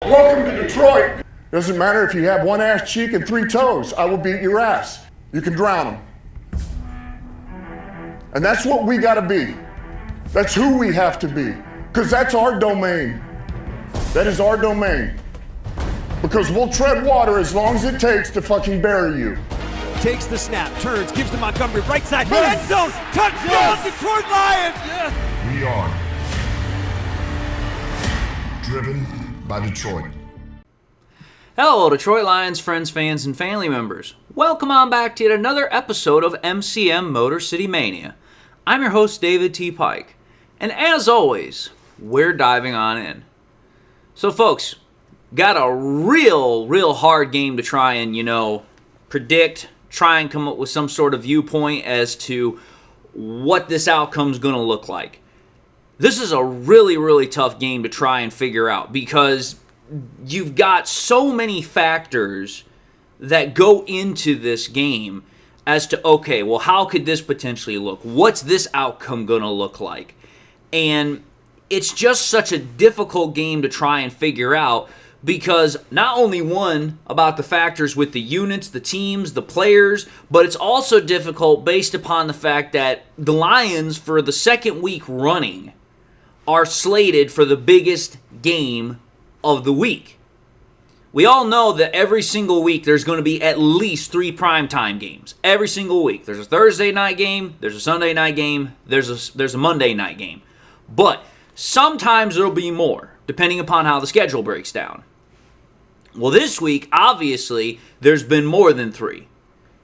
Welcome to Detroit. Doesn't matter if you have one ass cheek and 3 toes. I will beat your ass. You can drown them. And that's what we gotta be. That's who we have to be. Because that's our domain. That is our domain. Because we'll tread water as long as it takes to fucking bury you. Takes the snap, turns, gives to Montgomery, right side, end zone, touchdown, Detroit Lions! Yes. We are driven by Detroit. Hello, Detroit Lions friends, fans, and family members. Welcome on back to yet another episode of MCM Motor City Mania. I'm your host, David T. Pike, and as always, we're diving on in. So, folks, got a real hard game to try and, predict, try and come up with some sort of viewpoint as to what this outcome's going to look like. This is a really tough game to try and figure out because you've got so many factors that go into this game as to, okay, well, how could this potentially look? What's this outcome going to look like? And it's just such a difficult game to try and figure out because not only one, about the factors with the units, the teams, the players, but it's also difficult based upon the fact that the Lions, for the second week running, are slated for the biggest game of the week. We all know that every single week there's going to be at least 3 primetime games. Every single week. There's a Thursday night game, there's a Sunday night game, there's a Monday night game. But sometimes there'll be more, depending upon how the schedule breaks down. Well, this week, obviously, there's been more than 3.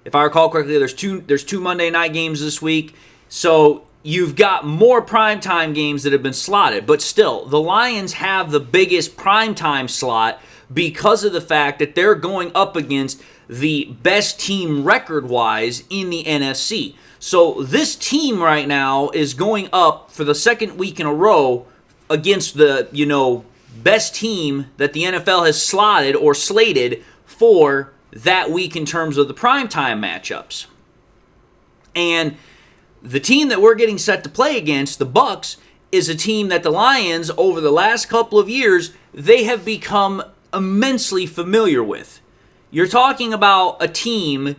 If I recall correctly, there's two Monday night games this week. So you've got more primetime games that have been slotted, but still, the Lions have the biggest primetime slot because of the fact that they're going up against the best team record-wise in the NFC. So this team right now is going up for the second week in a row against the, best team that the NFL has slotted or slated for that week in terms of the primetime matchups. And the team that we're getting set to play against, the Bucs, is a team that the Lions, over the last couple of years, they have become immensely familiar with. You're talking about a team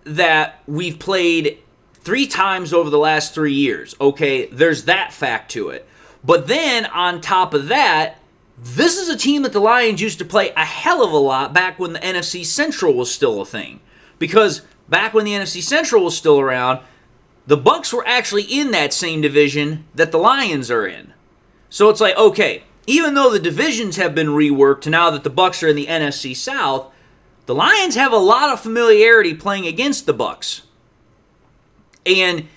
that we've played 3 times over the last 3 years. Okay, there's that fact to it. But then, on top of that, this is a team that the Lions used to play a hell of a lot back when the NFC Central was still a thing. Because back when the NFC Central was still around, the Bucs were actually in that same division that the Lions are in. So it's like, okay, even though the divisions have been reworked now that the Bucs are in the NFC South, the Lions have a lot of familiarity playing against the Bucs. And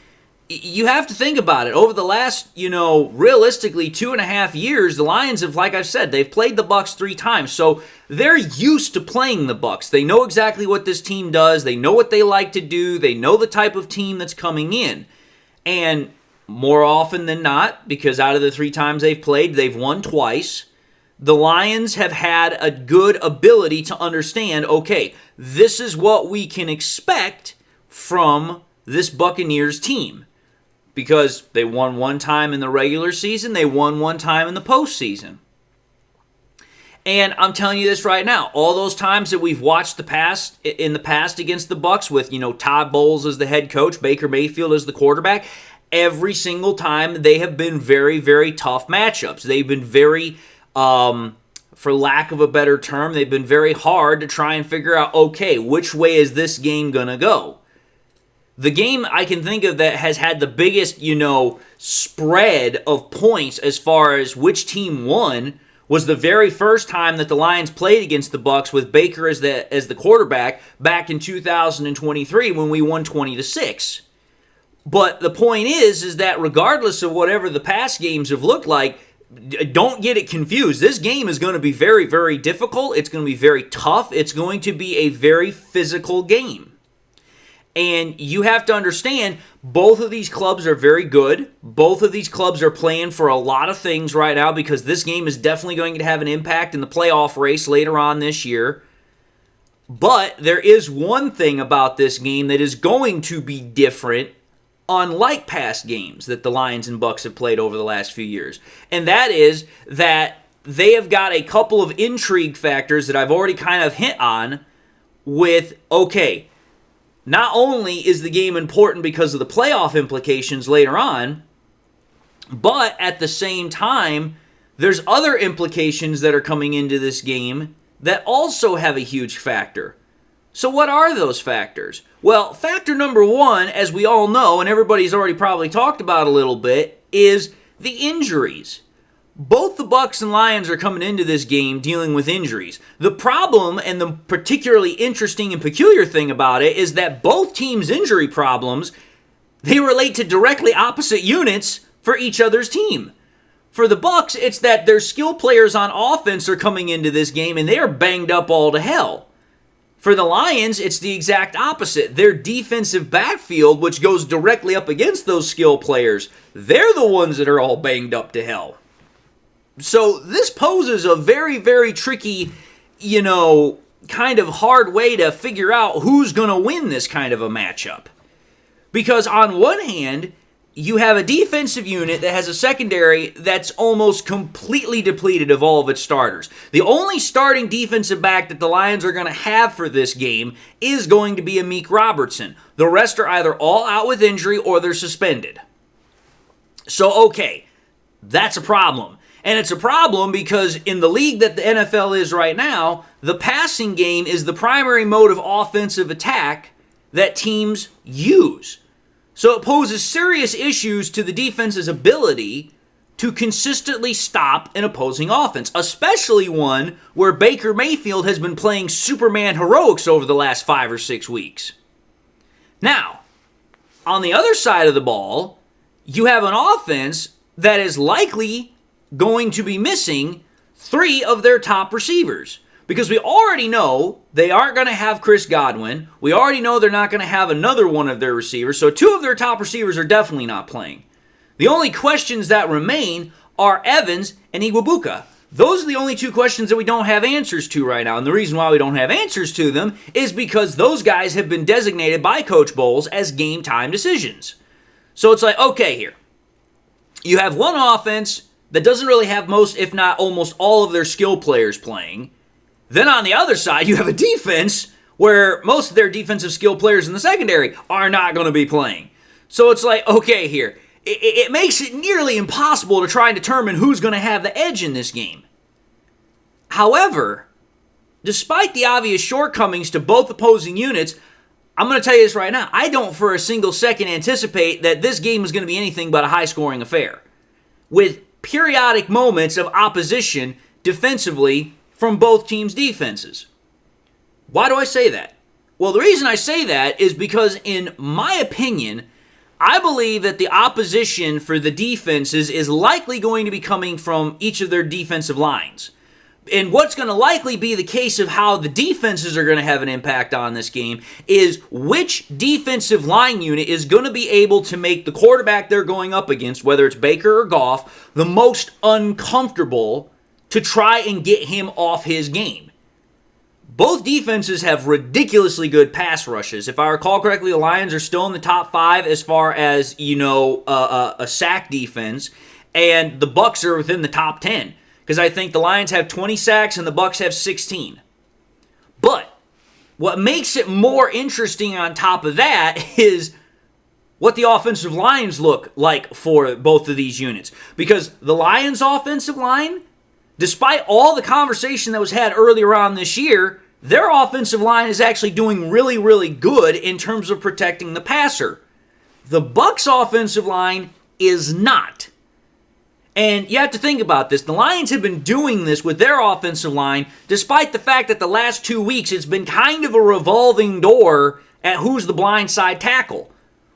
you have to think about it. Over the last, realistically 2.5 years, the Lions have, like I've said, they've played the Bucs 3 times. So they're used to playing the Bucs. They know exactly what this team does. They know what they like to do. They know the type of team that's coming in. And more often than not, because out of the 3 times they've played, they've won twice. The Lions have had a good ability to understand, okay, this is what we can expect from this Buccaneers team. Because they won 1 time in the regular season, they won 1 time in the postseason. And I'm telling you this right now, all those times that we've watched in the past against the Bucs with, Todd Bowles as the head coach, Baker Mayfield as the quarterback, every single time they have been very tough matchups. They've been very, for lack of a better term, they've been very hard to try and figure out, okay, which way is this game going to go? The game I can think of that has had the biggest, spread of points as far as which team won was the very first time that the Lions played against the Bucs with Baker as the quarterback back in 2023 when we won 20-6. But the point is that regardless of whatever the past games have looked like, don't get it confused. This game is going to be very difficult. It's going to be very tough. It's going to be a very physical game. And you have to understand, both of these clubs are very good. Both of these clubs are playing for a lot of things right now because this game is definitely going to have an impact in the playoff race later on this year. But there is one thing about this game that is going to be different, unlike past games that the Lions and Bucs have played over the last few years. And that is that they have got a couple of intrigue factors that I've already kind of hit on with, okay, not only is the game important because of the playoff implications later on, but at the same time, there's other implications that are coming into this game that also have a huge factor. So what are those factors? Well, factor number one, as we all know, and everybody's already probably talked about a little bit, is the injuries. Both the Bucs and Lions are coming into this game dealing with injuries. The problem, and the particularly interesting and peculiar thing about it, is that both teams' injury problems, they relate to directly opposite units for each other's team. For the Bucs, it's that their skill players on offense are coming into this game and they are banged up all to hell. For the Lions, it's the exact opposite. Their defensive backfield, which goes directly up against those skill players, they're the ones that are all banged up to hell. So this poses a very, very tricky, kind of hard way to figure out who's going to win this kind of a matchup. Because on one hand, you have a defensive unit that has a secondary that's almost completely depleted of all of its starters. The only starting defensive back that the Lions are going to have for this game is going to be Amik Robertson. The rest are either all out with injury or they're suspended. So, okay, that's a problem. And it's a problem because in the league that the NFL is right now, the passing game is the primary mode of offensive attack that teams use. So it poses serious issues to the defense's ability to consistently stop an opposing offense, especially one where Baker Mayfield has been playing Superman heroics over the last 5 or 6 weeks. Now, on the other side of the ball, you have an offense that is likely going to be missing 3 of their top receivers. Because we already know they aren't going to have Chris Godwin. We already know they're not going to have another one of their receivers. So 2 of their top receivers are definitely not playing. The only questions that remain are Evans and Iwabuka. Those are the only 2 questions that we don't have answers to right now. And the reason why we don't have answers to them is because those guys have been designated by Coach Bowles as game time decisions. So it's like, okay, here. You have one offense that doesn't really have most, if not almost all of their skill players playing. Then on the other side, you have a defense where most of their defensive skill players in the secondary are not going to be playing. So it's like, okay, here. It makes it nearly impossible to try and determine who's going to have the edge in this game. However, despite the obvious shortcomings to both opposing units, I'm going to tell you this right now. I don't for a single second anticipate that this game is going to be anything but a high-scoring affair, with periodic moments of opposition defensively from both teams' defenses. Why do I say that? Well, the reason I say that is because, in my opinion, I believe that the opposition for the defenses is likely going to be coming from each of their defensive lines. And what's going to likely be the case of how the defenses are going to have an impact on this game is which defensive line unit is going to be able to make the quarterback they're going up against, whether it's Baker or Goff, the most uncomfortable to try and get him off his game. Both defenses have ridiculously good pass rushes. If I recall correctly, the Lions are still in the top 5 as far as, a sack defense, and the Bucs are within the top 10. Because I think the Lions have 20 sacks and the Bucs have 16. But what makes it more interesting on top of that is what the offensive lines look like for both of these units. Because the Lions' offensive line, despite all the conversation that was had earlier on this year, their offensive line is actually doing really, really good in terms of protecting the passer. The Bucs' offensive line is not. And you have to think about this. The Lions have been doing this with their offensive line, despite the fact that the last 2 weeks it's been kind of a revolving door at who's the blindside tackle.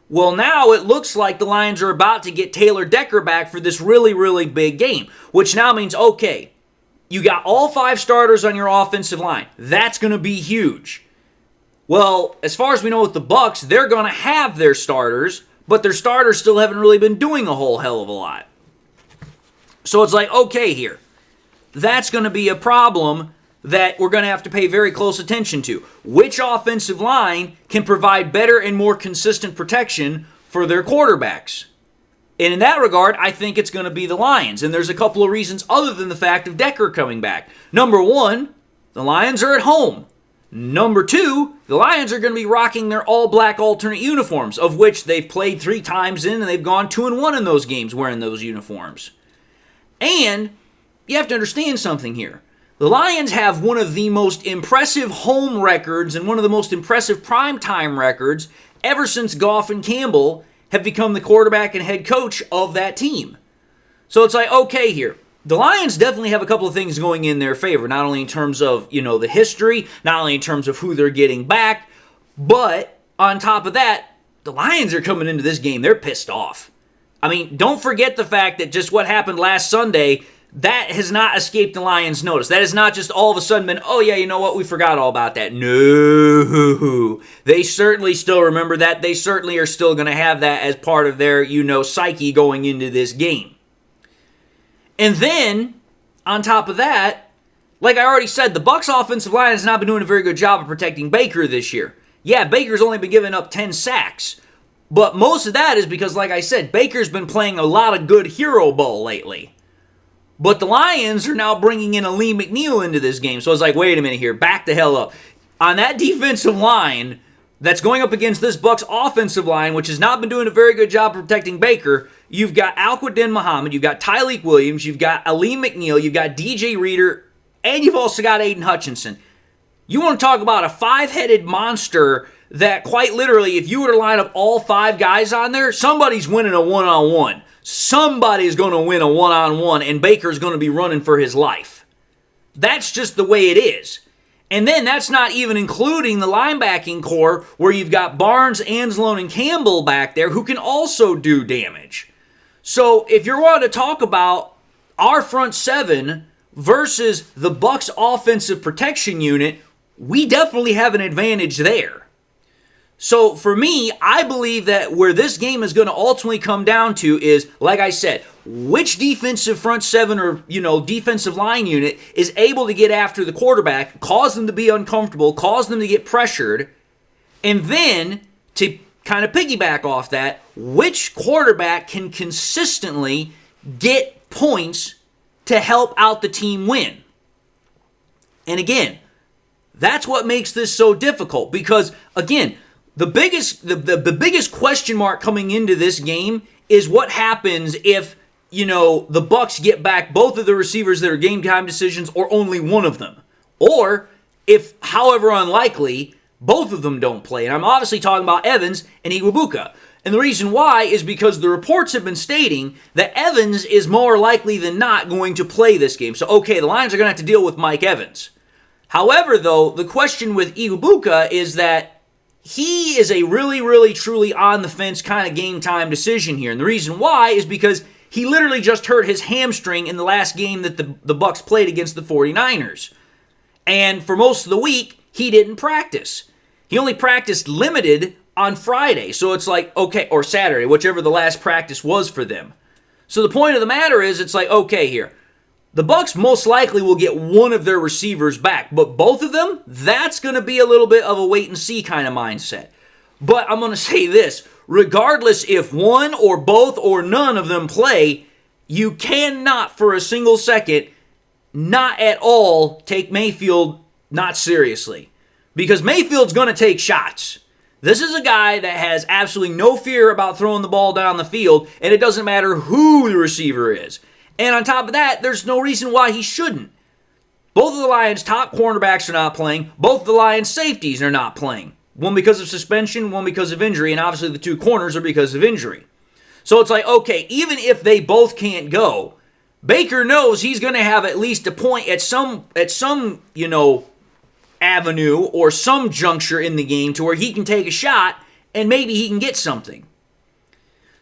Well, now it looks like the Lions are about to get Taylor Decker back for this really, really big game, which now means, okay, you got all 5 starters on your offensive line. That's going to be huge. Well, as far as we know with the Bucs, they're going to have their starters, but their starters still haven't really been doing a whole hell of a lot. So it's like, okay, here. That's going to be a problem that we're going to have to pay very close attention to. Which offensive line can provide better and more consistent protection for their quarterbacks? And in that regard, I think it's going to be the Lions. And there's a couple of reasons other than the fact of Decker coming back. Number one, the Lions are at home. Number two, the Lions are going to be rocking their all-black alternate uniforms, of which they've played 3 times in, and they've gone 2-1 in those games wearing those uniforms. And you have to understand something here. The Lions have one of the most impressive home records and one of the most impressive primetime records ever since Goff and Campbell have become the quarterback and head coach of that team. So it's like, okay here. The Lions definitely have a couple of things going in their favor, not only in terms of, the history, not only in terms of who they're getting back, but on top of that, the Lions are coming into this game, they're pissed off. I mean, don't forget the fact that just what happened last Sunday, that has not escaped the Lions' notice. That has not just all of a sudden been, oh yeah, you know what, we forgot all about that. No, they certainly still remember that. They certainly are still going to have that as part of their, psyche going into this game. And then, on top of that, like I already said, the Bucs offensive line has not been doing a very good job of protecting Baker this year. Yeah, Baker's only been giving up 10 sacks. But most of that is because, like I said, Baker's been playing a lot of good hero ball lately. But the Lions are now bringing in a Lee McNeil into this game. So I was like, wait a minute here, back the hell up. On that defensive line that's going up against this Bucs offensive line, which has not been doing a very good job protecting Baker, you've got Al-Quadin Muhammad, you've got Tyleek Williams, you've got Ali McNeil, you've got DJ Reader, and you've also got Aiden Hutchinson. You want to talk about a 5-headed monster that quite literally, if you were to line up all 5 guys on there, somebody's winning a one-on-one. Somebody's going to win a one-on-one, and Baker's going to be running for his life. That's just the way it is. And then that's not even including the linebacking core where you've got Barnes, Anzalone, and Campbell back there who can also do damage. So if you're wanting to talk about our front 7 versus the Bucs offensive protection unit, we definitely have an advantage there. So for me, I believe that where this game is going to ultimately come down to is, like I said, which defensive front 7 or, defensive line unit is able to get after the quarterback, cause them to be uncomfortable, cause them to get pressured, and then to kind of piggyback off that, which quarterback can consistently get points to help out the team win. And again, that's what makes this so difficult because, again, the biggest question mark coming into this game is what happens if, the Bucs get back both of the receivers that are game time decisions or only one of them. Or if, however unlikely, both of them don't play. And I'm obviously talking about Evans and Iwabuka. And the reason why is because the reports have been stating that Evans is more likely than not going to play this game. So, okay, the Lions are going to have to deal with Mike Evans. However, though, the question with Iwabuka is that he is a really, really, truly on-the-fence kind of game-time decision here. And the reason why is because he literally just hurt his hamstring in the last game that the Bucs played against the 49ers. And for most of the week, he didn't practice. He only practiced limited on Friday. So it's like, okay, or Saturday, whichever the last practice was for them. So the point of the matter is, it's like, okay, here. The Bucs most likely will get one of their receivers back, but both of them, that's going to be a little bit of a wait-and-see kind of mindset. But I'm going to say this, regardless if one or both or none of them play, you cannot for a single second not at all take Mayfield not seriously. Because Mayfield's going to take shots. This is a guy that has absolutely no fear about throwing the ball down the field, and it doesn't matter who the receiver is. And on top of that, there's no reason why he shouldn't. Both of the Lions' top cornerbacks are not playing. Both of the Lions' safeties are not playing. One because of suspension, one because of injury, and obviously the 2 corners are because of injury. So it's like, okay, even if they both can't go, Baker knows he's going to have at least a point at some avenue or some juncture in the game to where he can take a shot and maybe he can get something.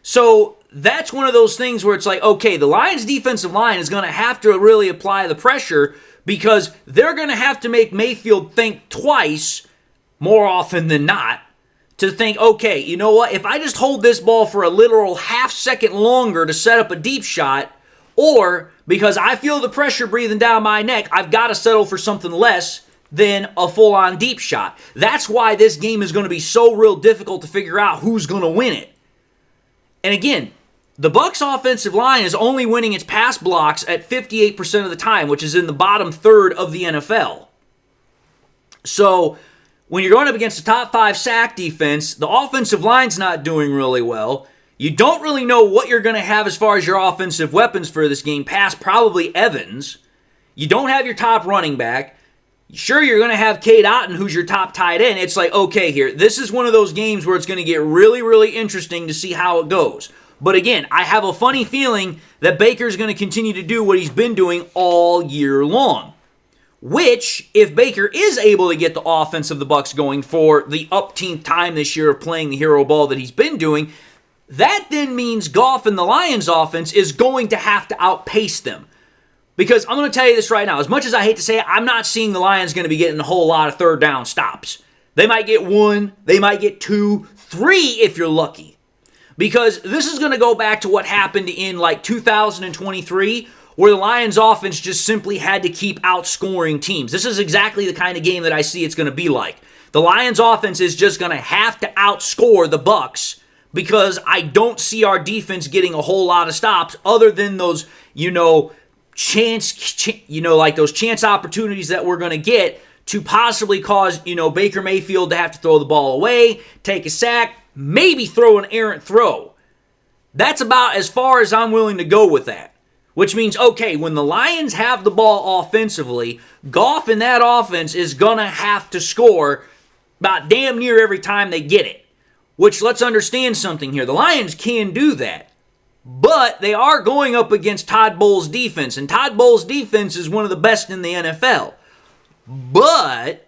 So that's one of those things where it's like, okay, the Lions' defensive line is going to have to really apply the pressure because they're going to have to make Mayfield think twice more often than not to think, okay, you know what? If I just hold this ball for a literal half second longer to set up a deep shot, or because I feel the pressure breathing down my neck, I've got to settle for something less than a full-on deep shot. That's why this game is going to be so real difficult to figure out who's going to win it. And again, the Bucs offensive line is only winning its pass blocks at 58% of the time, which is in the bottom third of the NFL. So when you're going up against a top 5 sack defense, the offensive line's not doing really well. You don't really know what you're going to have as far as your offensive weapons for this game, past probably Evans. You don't have your top running back. Sure, you're going to have Cade Otton, who's your top tight end. It's like, okay, here, this is one of those games where it's going to get really, really interesting to see how it goes. But again, I have a funny feeling that Baker's going to continue to do what he's been doing all year long. Which, if Baker is able to get the offense of the Bucs going for the upteenth time this year of playing the hero ball that he's been doing, that then means Goff and the Lions offense is going to have to outpace them. Because I'm going to tell you this right now, as much as I hate to say it, I'm not seeing the Lions going to be getting a whole lot of third down stops. They might get 1, they might get 2, 3 if you're lucky. Because this is going to go back to what happened in like 2023, where the Lions offense just simply had to keep outscoring teams. This is exactly the kind of game that I see it's going to be like. The Lions offense is just going to have to outscore the Bucs because I don't see our defense getting a whole lot of stops other than those, like those chance opportunities that we're going to get to possibly cause, Baker Mayfield to have to throw the ball away, take a sack, maybe throw an errant throw. That's about as far as I'm willing to go with that. Which means, okay, when the Lions have the ball offensively, Goff in that offense is going to have to score about damn near every time they get it. Which, let's understand something here. The Lions can do that. But they are going up against Todd Bowles' defense. And Todd Bowles' defense is one of the best in the NFL. But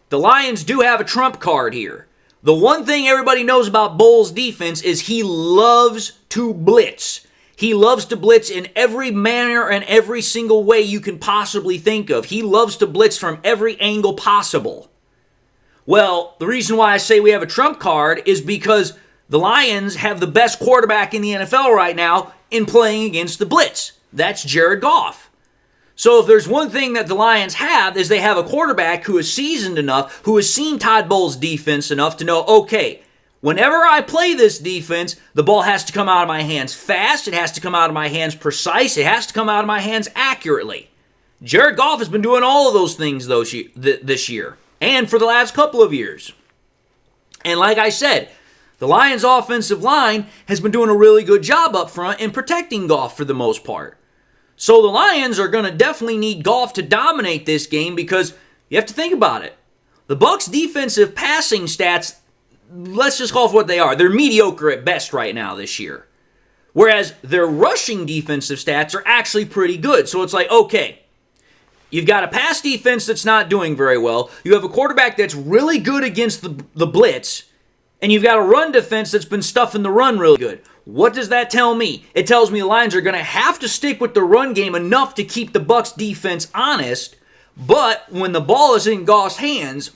the Lions do have a trump card here. The one thing everybody knows about Bowles' defense is he loves to blitz. He loves to blitz in every manner and every single way you can possibly think of. He loves to blitz from every angle possible. Well, the reason why I say we have a trump card is because the Lions have the best quarterback in the NFL right now in playing against the blitz. That's Jared Goff. So if there's one thing that the Lions have is they have a quarterback who is seasoned enough, who has seen Todd Bowles' defense enough to know, okay, whenever I play this defense, the ball has to come out of my hands fast, it has to come out of my hands precise, it has to come out of my hands accurately. Jared Goff has been doing all of those things this year, and for the last couple of years. And like I said, the Lions' offensive line has been doing a really good job up front in protecting Goff for the most part. So the Lions are going to definitely need Goff to dominate this game because you have to think about it. The Bucs' defensive passing stats, let's just call it what they are. They're mediocre at best right now this year. Whereas their rushing defensive stats are actually pretty good. So it's like, okay, you've got a pass defense that's not doing very well. You have a quarterback that's really good against the blitz. And you've got a run defense that's been stuffing the run really good. What does that tell me? It tells me the Lions are going to have to stick with the run game enough to keep the Bucs defense honest. But when the ball is in Goff's hands,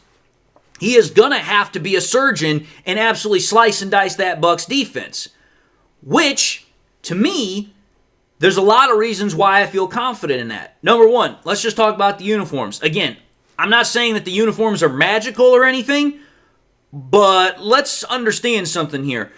he is going to have to be a surgeon and absolutely slice and dice that Bucs defense. Which, to me, there's a lot of reasons why I feel confident in that. Number one, let's just talk about the uniforms. Again, I'm not saying that the uniforms are magical or anything, but let's understand something here.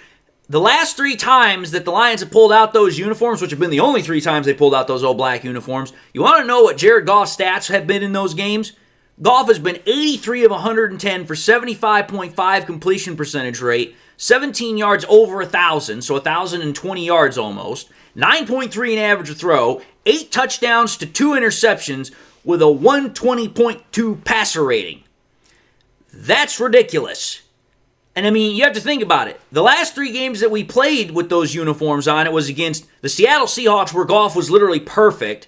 The last 3 times that the Lions have pulled out those uniforms, which have been the only 3 times they pulled out those old black uniforms, you want to know what Jared Goff's stats have been in those games? Goff has been 83 of 110 for 75.5 completion percentage rate, 17 yards over 1,000, so 1,020 yards almost, 9.3 in average a throw, 8 touchdowns to 2 interceptions with a 120.2 passer rating. That's ridiculous. And I mean, you have to think about it. The last 3 games that we played with those uniforms on, it was against the Seattle Seahawks where Goff was literally perfect.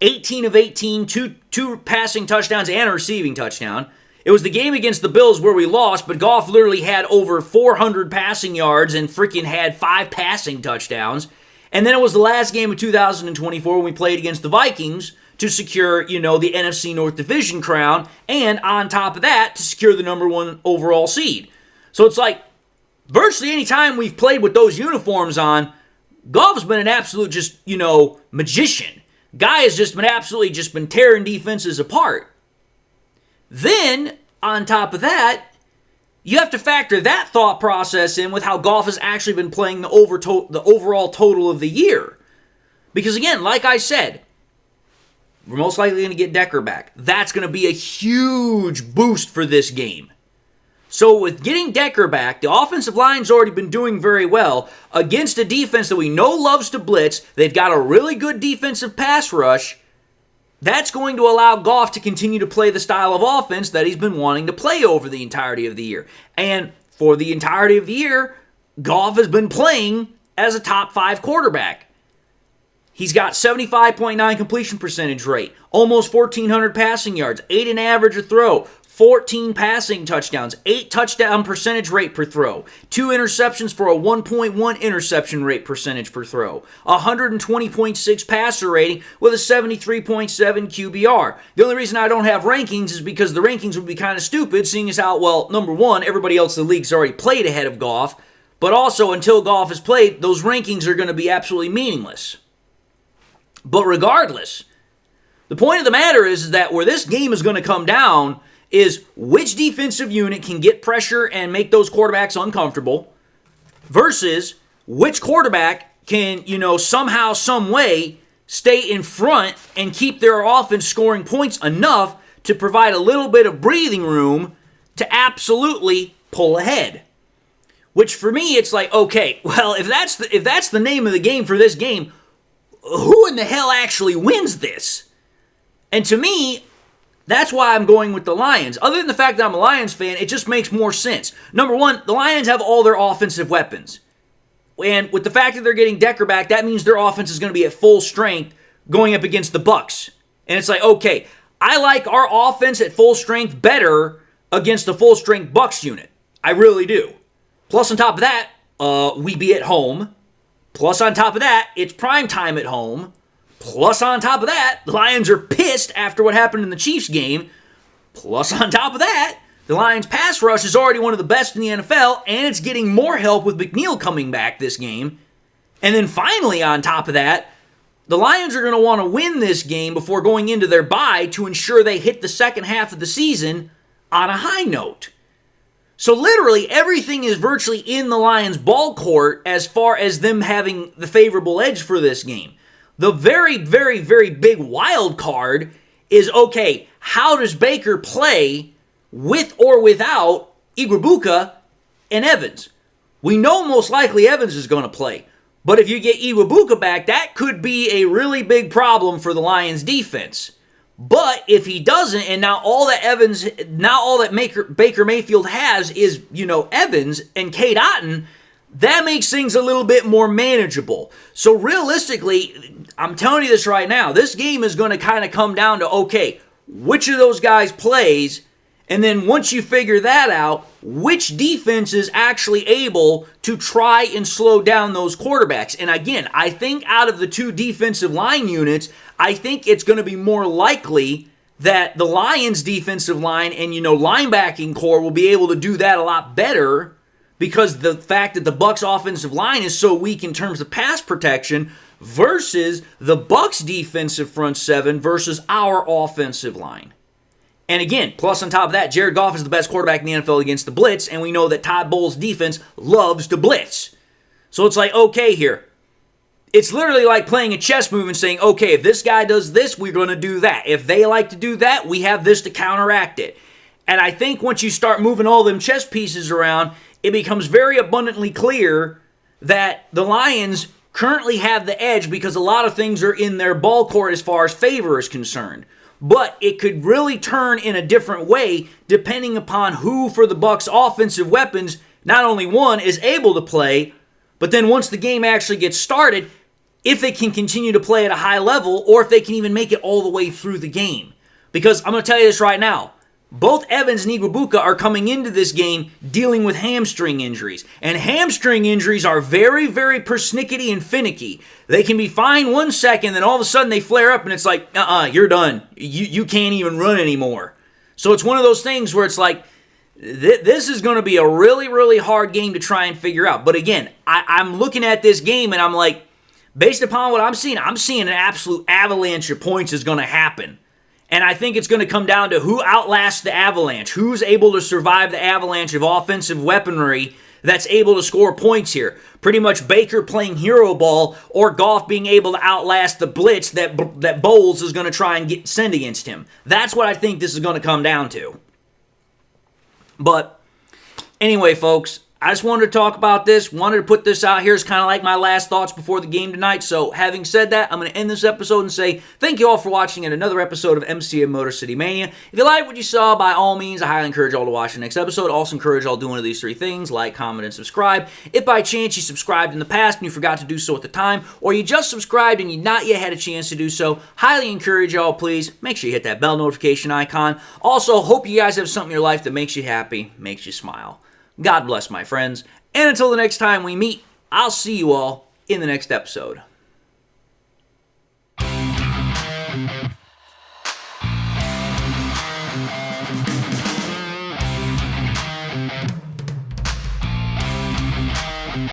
18 of 18, two passing touchdowns and a receiving touchdown. It was the game against the Bills where we lost, but Goff literally had over 400 passing yards and freaking had 5 passing touchdowns. And then it was the last game of 2024 when we played against the Vikings to secure, the NFC North Division crown, and on top of that, to secure the number 1 overall seed. So it's like, virtually any time we've played with those uniforms on, Goff's been an absolute magician. Guy has just been tearing defenses apart. Then, on top of that, you have to factor that thought process in with how Goff has actually been playing the overall total of the year. Because again, like I said, we're most likely going to get Decker back. That's going to be a huge boost for this game. So with getting Decker back, the offensive line's already been doing very well against a defense that we know loves to blitz. They've got a really good defensive pass rush. That's going to allow Goff to continue to play the style of offense that he's been wanting to play over the entirety of the year. And for the entirety of the year, Goff has been playing as a top 5 quarterback. He's got 75.9 completion percentage rate, almost 1,400 passing yards, 8 an average a throw, 14 passing touchdowns, 8 touchdown percentage rate per throw, 2 interceptions for a 1.1 interception rate percentage per throw, 120.6 passer rating with a 73.7 QBR. The only reason I don't have rankings is because the rankings would be kind of stupid, seeing as how, well, number one, everybody else in the league's already played ahead of Goff, but also until Goff has played, those rankings are going to be absolutely meaningless. But regardless, the point of the matter is that where this game is going to come down is which defensive unit can get pressure and make those quarterbacks uncomfortable versus which quarterback can, somehow, some way stay in front and keep their offense scoring points enough to provide a little bit of breathing room to absolutely pull ahead. Which for me, it's like, okay, well, if that's the name of the game for this game, who in the hell actually wins this? And to me, that's why I'm going with the Lions. Other than the fact that I'm a Lions fan, it just makes more sense. Number one, the Lions have all their offensive weapons. And with the fact that they're getting Decker back, that means their offense is going to be at full strength going up against the Bucs. And it's like, okay, I like our offense at full strength better against a full-strength Bucs unit. I really do. Plus, on top of that, we be at home. Plus, on top of that, it's prime time at home. Plus, on top of that, the Lions are pissed after what happened in the Chiefs game. Plus, on top of that, the Lions' pass rush is already one of the best in the NFL, and it's getting more help with McNeil coming back this game. And then finally, on top of that, the Lions are going to want to win this game before going into their bye to ensure they hit the second half of the season on a high note. So literally everything is virtually in the Lions' ball court as far as them having the favorable edge for this game. The very, very, very big wild card is, okay, how does Baker play with or without Iwabuka and Evans? We know most likely Evans is going to play. But if you get Iwabuka back, that could be a really big problem for the Lions defense. But if he doesn't, and now all that Baker Mayfield has is, Evans and Cade Otton, that makes things a little bit more manageable. So realistically, I'm telling you this right now, this game is going to kind of come down to, okay, which of those guys plays, and then once you figure that out, which defense is actually able to try and slow down those quarterbacks. And again, I think out of the two defensive line units, I think it's going to be more likely that the Lions defensive line and, linebacking core will be able to do that a lot better because the fact that the Bucs offensive line is so weak in terms of pass protection versus the Bucs defensive front seven versus our offensive line. And again, plus on top of that, Jared Goff is the best quarterback in the NFL against the blitz, and we know that Todd Bowles' defense loves to blitz. So it's like, okay here. It's literally like playing a chess move and saying, okay, if this guy does this, we're going to do that. If they like to do that, we have this to counteract it. And I think once you start moving all them chess pieces around, it becomes very abundantly clear that the Lions currently have the edge because a lot of things are in their ball court as far as favor is concerned. But it could really turn in a different way depending upon who for the Bucs offensive weapons, not only one, is able to play, but then once the game actually gets started, if they can continue to play at a high level or if they can even make it all the way through the game. Because I'm going to tell you this right now. Both Evans and Iwabuka are coming into this game dealing with hamstring injuries. And hamstring injuries are very, very persnickety and finicky. They can be fine 1 second, then all of a sudden they flare up and it's like, you're done. You can't even run anymore. So it's one of those things where it's like, this is going to be a really, really hard game to try and figure out. But again, I'm looking at this game and I'm like, based upon what I'm seeing an absolute avalanche of points is going to happen. And I think it's going to come down to who outlasts the Avalanche, who's able to survive the avalanche of offensive weaponry that's able to score points here. Pretty much Baker playing hero ball or Goff being able to outlast the blitz that Bowles is going to try and send against him. That's what I think this is going to come down to. But anyway, folks, I just wanted to talk about this, wanted to put this out here as kind of like my last thoughts before the game tonight. So having said that, I'm going to end this episode and say thank you all for watching another episode of MCM Motor City Mania. If you like what you saw, by all means, I highly encourage you all to watch the next episode. Also encourage you all to do one of these three things: like, comment, and subscribe. If by chance you subscribed in the past and you forgot to do so at the time, or you just subscribed and you not yet had a chance to do so, highly encourage you all, please, make sure you hit that bell notification icon. Also, hope you guys have something in your life that makes you happy, makes you smile. God bless, my friends. And until the next time we meet, I'll see you all in the next episode.